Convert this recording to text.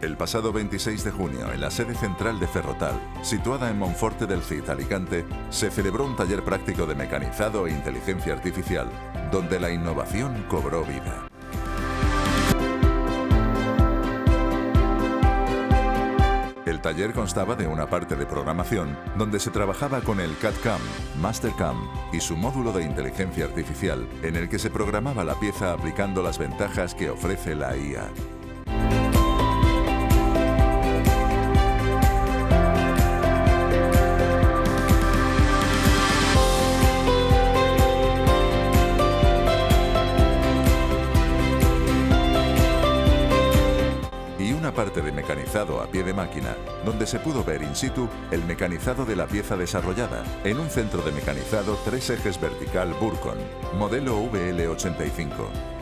El pasado 26 de junio, en la sede central de Ferrotall, situada en Monforte del Cid, Alicante, se celebró un taller práctico de mecanizado e inteligencia artificial, donde la innovación cobró vida. El taller constaba de una parte de programación, donde se trabajaba con el CAD-CAM, Mastercam y su módulo de inteligencia artificial, en el que se programaba la pieza aplicando las ventajas que ofrece la IA. Parte de mecanizado a pie de máquina, donde se pudo ver in situ el mecanizado de la pieza desarrollada en un centro de mecanizado 3 ejes vertical Burcon, modelo VL85.